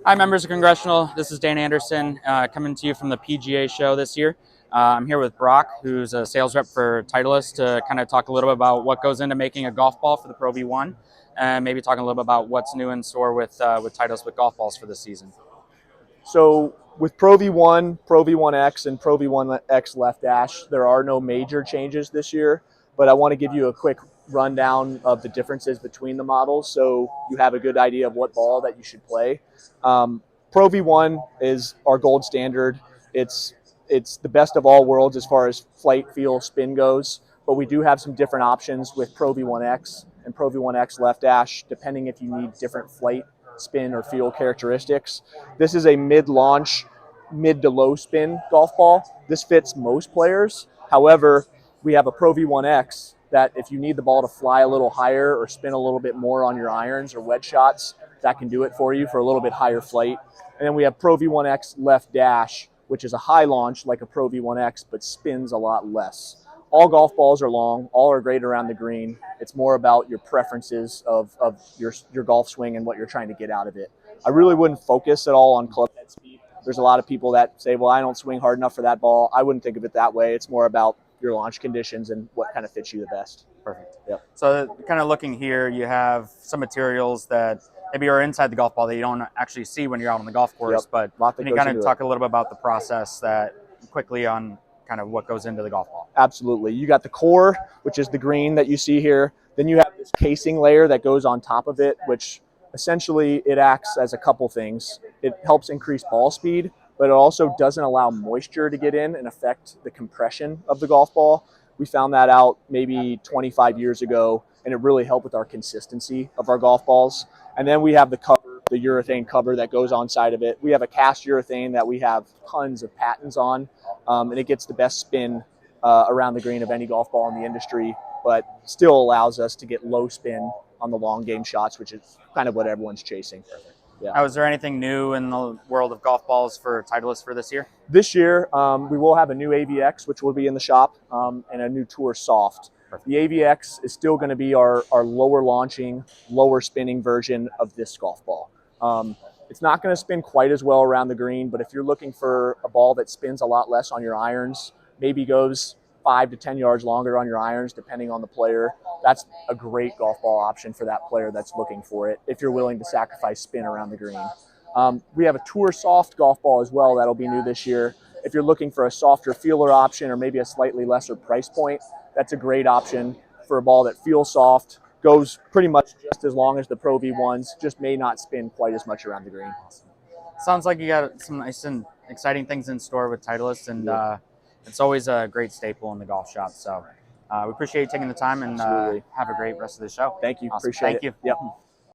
Hi, members of Congressional. This is Dan Anderson coming to you from the PGA show this year. I'm here with Brock, who's a sales rep for Titleist, to kind of talk a little bit about what goes into making a golf ball for the Pro V1, and maybe talking a little bit about what's new in store with Titleist with golf balls for this season. So with Pro V1, Pro V1X, and Pro V1X Left Dash, there are no major changes this year, but I want to give you a quick rundown of the differences between the models so you have a good idea of what ball that you should play. Pro V1 is our gold standard. It's the best of all worlds as far as flight, feel, spin goes, but we do have some different options with Pro V1X and Pro V1X Left Dash, depending if you need different flight, spin, or feel characteristics. This is a mid-launch, mid to low spin golf ball. This fits most players. However, we have a Pro V1X that if you need the ball to fly a little higher or spin a little bit more on your irons or wedge shots, that can do it for you for a little bit higher flight. And then we have Pro V1X Left Dash, which is a high launch like a Pro V1X, but spins a lot less. All golf balls are long. All are great around the green. It's more about your preferences of your golf swing and what you're trying to get out of it. I really wouldn't focus at all on club head speed. There's a lot of people that say, well, I don't swing hard enough for that ball. I wouldn't think of it that way. It's more about your launch conditions and what kind of fits you the best. Perfect. Yep. So kind of looking here, you have some materials that maybe are inside the golf ball that you don't actually see when you're out on the golf course, Yep. but can you kind of talk a little bit about the process that quickly on kind of what goes into the golf ball? Absolutely. You got the core, which is the green that you see here. Then you have this casing layer that goes on top of it, which essentially it acts as a couple things. It helps increase ball speed, but it also doesn't allow moisture to get in and affect the compression of the golf ball. We found that out maybe 25 years ago, and it really helped with our consistency of our golf balls. And then we have the cover, the urethane cover that goes on side of it. We have a cast urethane that we have tons of patents on, and it gets the best spin around the green of any golf ball in the industry, but still allows us to get low spin on the long game shots, which is kind of what everyone's chasing. Yeah. Now, is there anything new in the world of golf balls for Titleist for this year? This year, we will have a new AVX, which will be in the shop, and a new Tour Soft. Perfect. The AVX is still going to be our lower launching, lower spinning version of this golf ball. It's not going to spin quite as well around the green, but if you're looking for a ball that spins a lot less on your irons, maybe goes 5 to 10 yards longer on your irons, depending on the player, that's a great golf ball option for that player that's looking for it, if you're willing to sacrifice spin around the green. We have a Tour Soft golf ball as well that'll be new this year. If you're looking for a softer feeler option or maybe a slightly lesser price point, that's a great option for a ball that feels soft, goes pretty much just as long as the Pro V1s, just may not spin quite as much around the green. Sounds like you got some nice and exciting things in store with Titleist, and it's always a great staple in the golf shop. So we appreciate you taking the time, and have a great rest of the show. Thank you. Awesome. Appreciate it. Thank you. Yep.